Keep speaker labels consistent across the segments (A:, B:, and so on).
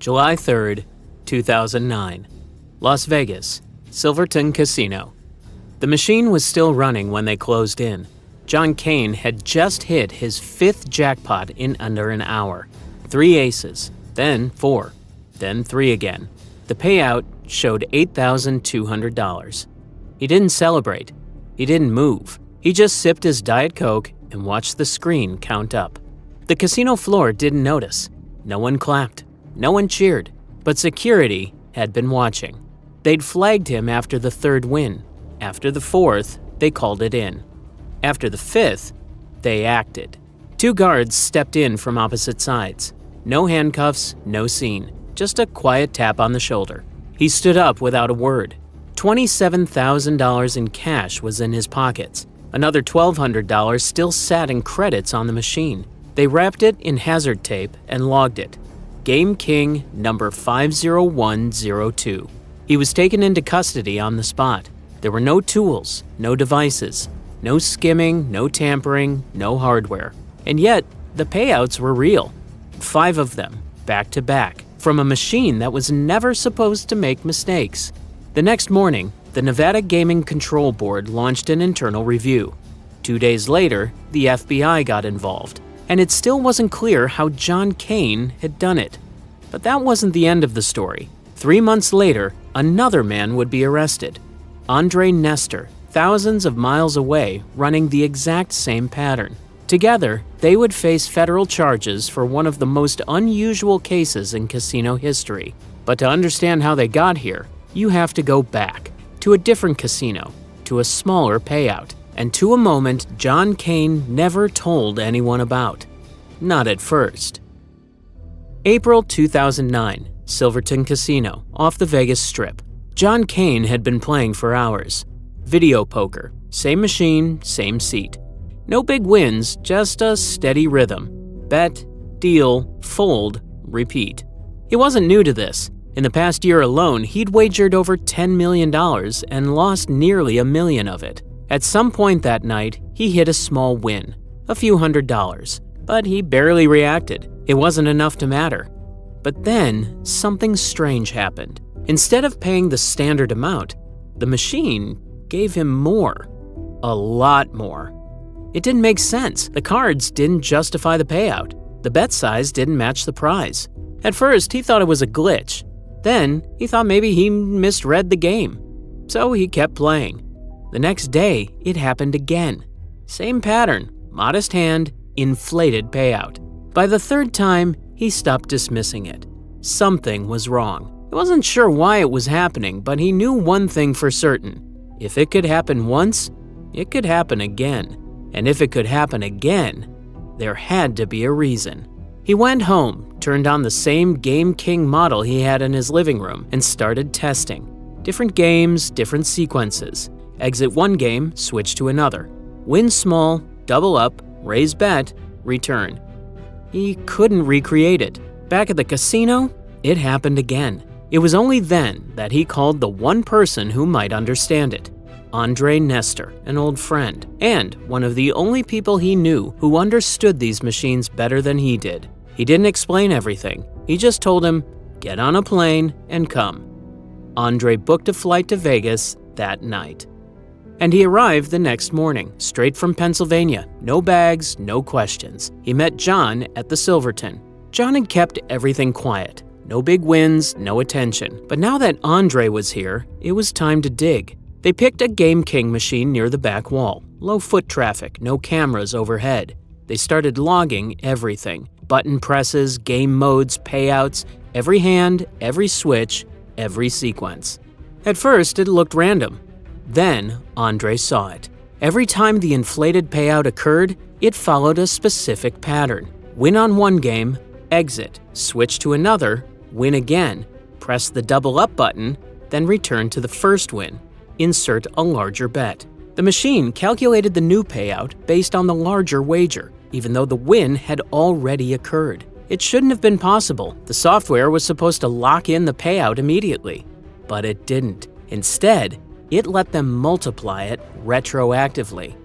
A: July 3rd, 2009. Las Vegas, Silverton Casino. The machine was still running when they closed in. John Kane had just hit his 5th jackpot in under an hour. 3 aces, then 4, then 3 again. The payout showed $8,200. He didn't celebrate. He didn't move. He just sipped his Diet Coke and watched the screen count up. The casino floor didn't notice. No one clapped. No one cheered. But security had been watching. They'd flagged him after the 3rd win. After the 4th, they called it in. After the 5th, they acted. 2 guards stepped in from opposite sides. No handcuffs, no scene. Just a quiet tap on the shoulder. He stood up without a word. $27,000 in cash was in his pockets. Another $1,200 still sat in credits on the machine. They wrapped it in hazard tape and logged it. Game King number 50102. He was taken into custody on the spot. There were no tools, no devices, no skimming, no tampering, no hardware. And yet, the payouts were real. 5 of them, back to back, from a machine that was never supposed to make mistakes. The next morning, the Nevada Gaming Control Board launched an internal review. 2 days later, the FBI got involved, and it still wasn't clear how John Kane had done it. But that wasn't the end of the story. 3 months later, another man would be arrested. Nestor, thousands of miles away, running the exact same pattern. Together, they would face federal charges for one of the most unusual cases in casino history. But to understand how they got here, you have to go back to a different casino, to a smaller payout, and to a moment John Kane never told anyone about. Not at first. April 2009, Silverton Casino, off the Vegas Strip. John Kane had been playing for hours. Video poker, same machine, same seat. No big wins, just a steady rhythm. Bet, deal, fold, repeat. He wasn't new to this. In the past year alone, he'd wagered over $10 million and lost nearly $1 million of it. At some point that night, he hit a small win, a few $100s, but he barely reacted. It wasn't enough to matter. But then, something strange happened. Instead of paying the standard amount, the machine gave him more. A lot more. It didn't make sense. The cards didn't justify the payout. The bet size didn't match the prize. At first, he thought it was a glitch. Then, he thought maybe he misread the game. So he kept playing. The next day, it happened again. Same pattern, modest hand, inflated payout. By the 3rd time, he stopped dismissing it. Something was wrong. He wasn't sure why it was happening, but he knew one thing for certain. If it could happen once, it could happen again. And if it could happen again, there had to be a reason. He went home, turned on the same Game King model he had in his living room, and started testing. Different games, different sequences. Exit one game, switch to another. Win small, double up, raise bet, return. He couldn't recreate it. Back at the casino, it happened again. It was only then that he called the one person who might understand it. Nestor, an old friend, and one of the only people he knew who understood these machines better than he did. He didn't explain everything. He just told him, get on a plane and come. Andre booked a flight to Vegas that night. And he arrived the next morning, straight from Pennsylvania. No bags, no questions. He met John at the Silverton. John had kept everything quiet. No big wins, no attention. But now that Andre was here, it was time to dig. They picked a Game King machine near the back wall. Low foot traffic, no cameras overhead. They started logging everything. Button presses, game modes, payouts, every hand, every switch, every sequence. At first, it looked random. Then, Andre saw it. Every time the inflated payout occurred, it followed a specific pattern. Win on one game, exit, switch to another, win again, press the double up button, then return to the first win. Insert a larger bet. The machine calculated the new payout based on the larger wager, even though the win had already occurred. It shouldn't have been possible. The software was supposed to lock in the payout immediately. But it didn't. Instead, it let them multiply it retroactively.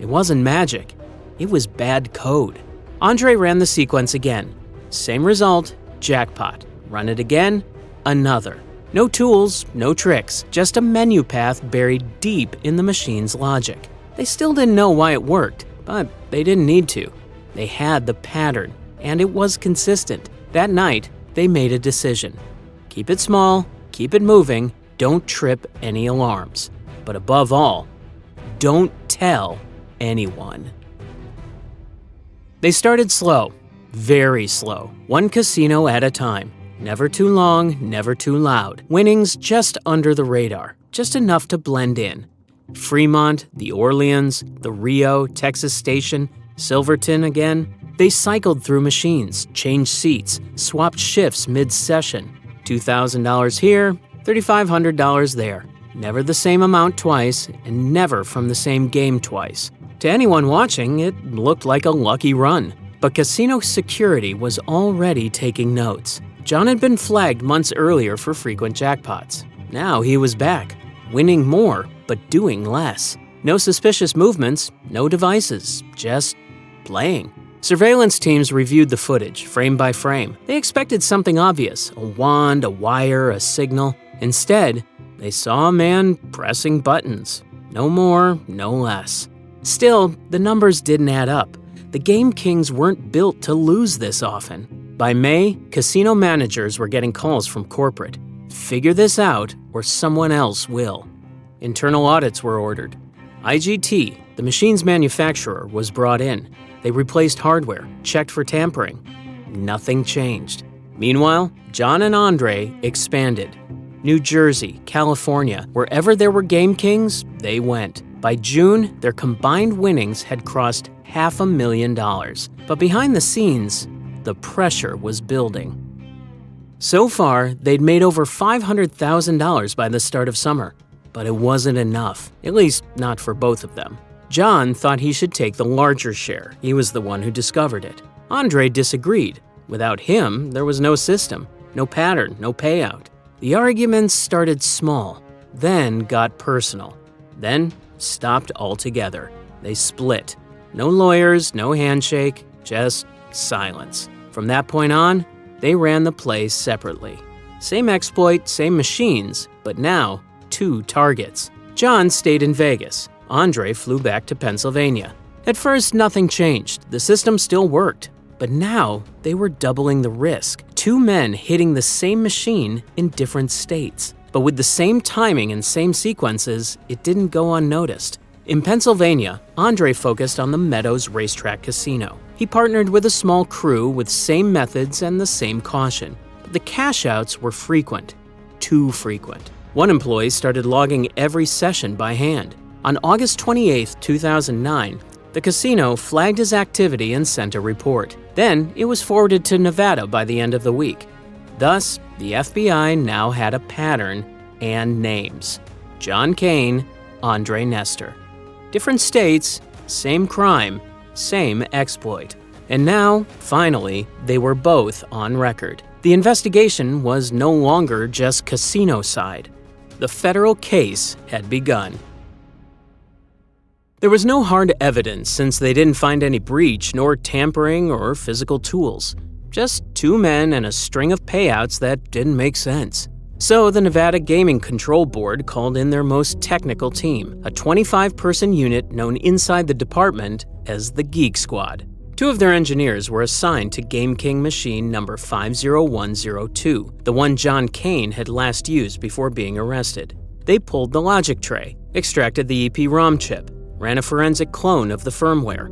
A: It wasn't magic. It was bad code. Andre ran the sequence again. Same result, jackpot. Run it again, another. No tools, no tricks, just a menu path buried deep in the machine's logic. They still didn't know why it worked, but they didn't need to. They had the pattern, and it was consistent. That night, they made a decision. Keep it small, keep it moving, don't trip any alarms. But above all, don't tell anyone. They started slow, very slow, one casino at a time. Never too long, never too loud. Winnings just under the radar, just enough to blend in. Fremont, the Orleans, the Rio, Texas Station, Silverton again. They cycled through machines, changed seats, swapped shifts mid-session. $2,000 here, $3,500 there. Never the same amount twice, and never from the same game twice. To anyone watching, it looked like a lucky run. But casino security was already taking notes. John had been flagged months earlier for frequent jackpots. Now he was back, winning more, but doing less. No suspicious movements, no devices, just playing. Surveillance teams reviewed the footage, frame by frame. They expected something obvious, a wand, a wire, a signal. Instead, they saw a man pressing buttons. No more, no less. Still, the numbers didn't add up. The Game Kings weren't built to lose this often. By May, casino managers were getting calls from corporate. Figure this out or someone else will. Internal audits were ordered. IGT, the machine's manufacturer, was brought in. They replaced hardware, checked for tampering. Nothing changed. Meanwhile, John and Andre expanded. New Jersey, California, wherever there were Game Kings, they went. By June, their combined winnings had crossed $500,000. But behind the scenes, the pressure was building. So far, they'd made over $500,000 by the start of summer. But it wasn't enough, at least not for both of them. John thought he should take the larger share. He was the one who discovered it. Andre disagreed. Without him, there was no system, no pattern, no payout. The arguments started small, then got personal, then stopped altogether. They split. No lawyers, no handshake, just silence. From that point on, they ran the play separately. Same exploit, same machines, but now 2 targets. John stayed in Vegas. Andre flew back to Pennsylvania. At first, nothing changed. The system still worked. But now, they were doubling the risk. 2 men hitting the same machine in different states. But with the same timing and same sequences, it didn't go unnoticed. In Pennsylvania, Andre focused on the Meadows Racetrack Casino. He partnered with a small crew with same methods and the same caution. But the cash-outs were frequent. Too frequent. One employee started logging every session by hand. On August 28, 2009, the casino flagged his activity and sent a report. Then it was forwarded to Nevada by the end of the week. Thus, the FBI now had a pattern and names. John Kane, Andre Nestor. Different states, same crime, same exploit. And now, finally, they were both on record. The investigation was no longer just casino side. The federal case had begun. There was no hard evidence since they didn't find any breach nor tampering or physical tools. Just 2 men and a string of payouts that didn't make sense. So the Nevada Gaming Control Board called in their most technical team, a 25-person unit known inside the department as the Geek Squad. 2 of their engineers were assigned to Game King machine number 50102, the one John Kane had last used before being arrested. They pulled the logic tray, extracted the EEPROM chip, ran a forensic clone of the firmware.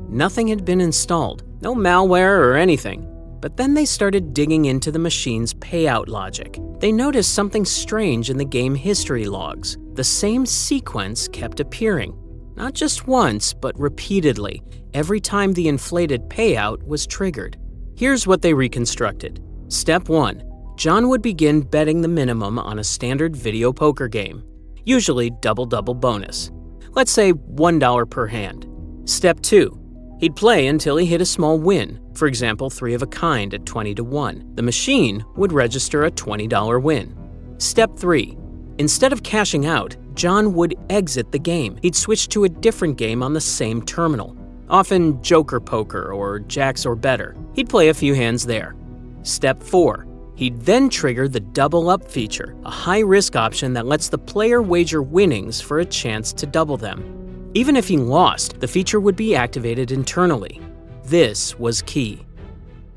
A: Nothing had been installed, no malware or anything. But then they started digging into the machine's payout logic. They noticed something strange in the game history logs. The same sequence kept appearing. Not just once, but repeatedly, every time the inflated payout was triggered. Here's what they reconstructed. Step 1. John would begin betting the minimum on a standard video poker game, usually double-double bonus. Let's say $1 per hand. Step 2. He'd play until he hit a small win, for example 3 of a kind at 20-1. The machine would register a $20 win. Step 3. Instead of cashing out, John would exit the game. He'd switch to a different game on the same terminal, often Joker Poker or Jacks or Better. He'd play a few hands there. Step 4. He'd then trigger the double up feature, a high-risk option that lets the player wager winnings for a chance to double them. Even if he lost, the feature would be activated internally. This was key.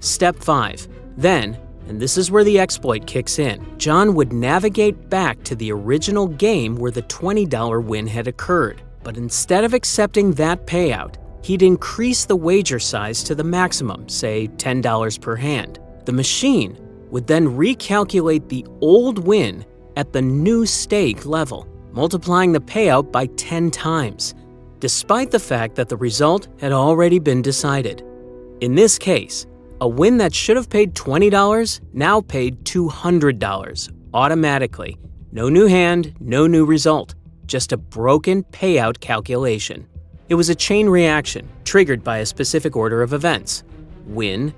A: Step 5. Then, and this is where the exploit kicks in, John would navigate back to the original game where the $20 win had occurred. But instead of accepting that payout, he'd increase the wager size to the maximum, say $10 per hand. The machine would then recalculate the old win at the new stake level, multiplying the payout by 10 times, despite the fact that the result had already been decided. In this case, a win that should have paid $20 now paid $200 automatically. No new hand, no new result, just a broken payout calculation. It was a chain reaction triggered by a specific order of events: win,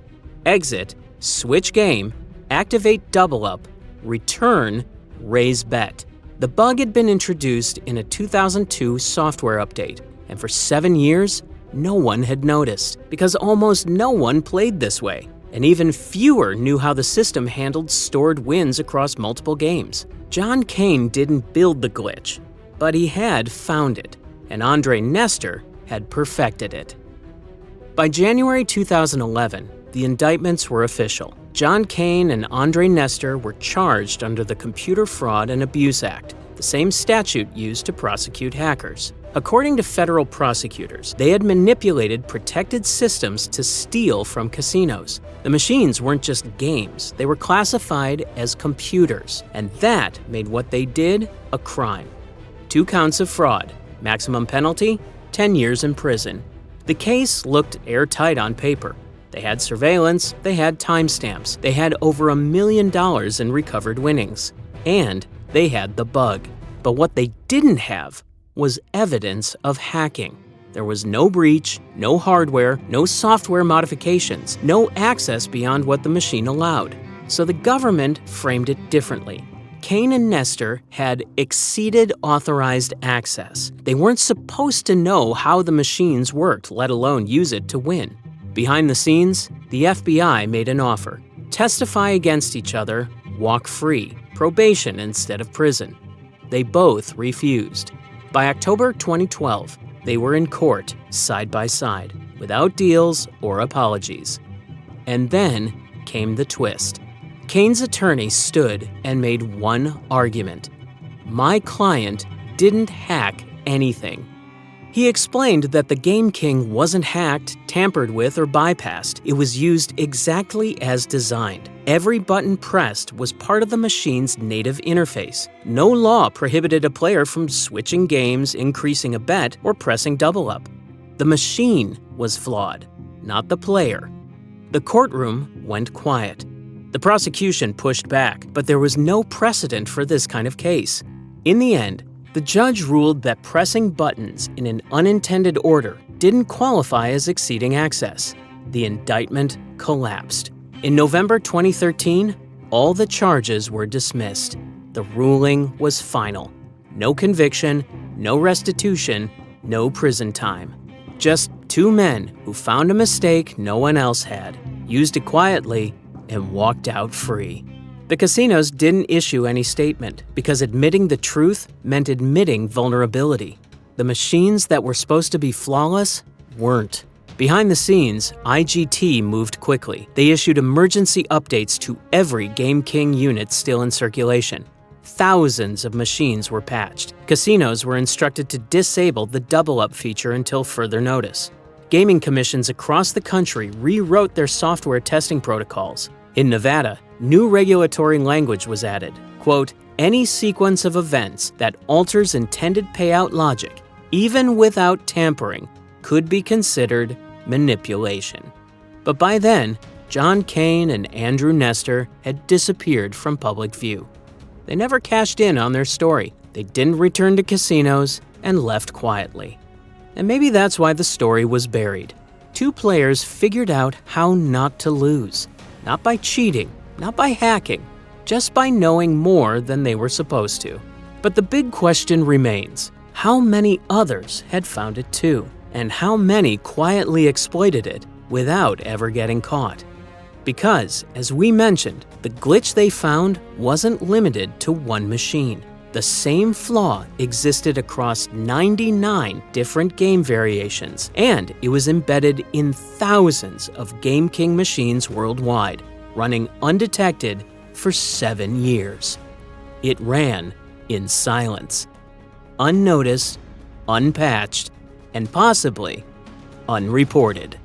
A: exit, switch game, activate double up, return, raise bet. The bug had been introduced in a 2002 software update, and for 7 years, no one had noticed, because almost no one played this way, and even fewer knew how the system handled stored wins across multiple games. John Kane didn't build the glitch, but he had found it, and Nestor had perfected it. By January 2011, the indictments were official. John Kane and Nestor were charged under the Computer Fraud and Abuse Act, the same statute used to prosecute hackers. According to federal prosecutors, they had manipulated protected systems to steal from casinos. The machines weren't just games, they were classified as computers, and that made what they did a crime. 2 counts of fraud, maximum penalty, 10 years in prison. The case looked airtight on paper. They had surveillance, they had timestamps, they had over $1 million in recovered winnings, and they had the bug. But what they didn't have was evidence of hacking. There was no breach, no hardware, no software modifications, no access beyond what the machine allowed. So the government framed it differently. Kane and Nestor had exceeded authorized access. They weren't supposed to know how the machines worked, let alone use it to win. Behind the scenes, the FBI made an offer: testify against each other, walk free, probation instead of prison. They both refused. By October 2012, they were in court, side by side, without deals or apologies. And then came the twist. Kane's attorney stood and made one argument: my client didn't hack anything. He explained that the Game King wasn't hacked, tampered with, or bypassed. It was used exactly as designed. Every button pressed was part of the machine's native interface. No law prohibited a player from switching games, increasing a bet, or pressing double up. The machine was flawed, not the player. The courtroom went quiet. The prosecution pushed back, but there was no precedent for this kind of case. In the end, the judge ruled that pressing buttons in an unintended order didn't qualify as exceeding access. The indictment collapsed. In November 2013, all the charges were dismissed. The ruling was final. No conviction, no restitution, no prison time. Just 2 men who found a mistake no one else had, used it quietly, and walked out free. The casinos didn't issue any statement because admitting the truth meant admitting vulnerability. The machines that were supposed to be flawless weren't. Behind the scenes, IGT moved quickly. They issued emergency updates to every Game King unit still in circulation. Thousands of machines were patched. Casinos were instructed to disable the double-up feature until further notice. Gaming commissions across the country rewrote their software testing protocols. In Nevada, new regulatory language was added. Quote, any sequence of events that alters intended payout logic, even without tampering, could be considered manipulation. But by then, John Kane and Nestor had disappeared from public view. They never cashed in on their story. They didn't return to casinos and left quietly. And maybe that's why the story was buried. 2 players figured out how not to lose. Not by cheating, not by hacking, just by knowing more than they were supposed to. But the big question remains: how many others had found it too? And how many quietly exploited it without ever getting caught? Because, as we mentioned, the glitch they found wasn't limited to one machine. The same flaw existed across 99 different game variations, and it was embedded in thousands of Game King machines worldwide, running undetected for 7 years. It ran in silence, unnoticed, unpatched, and possibly unreported.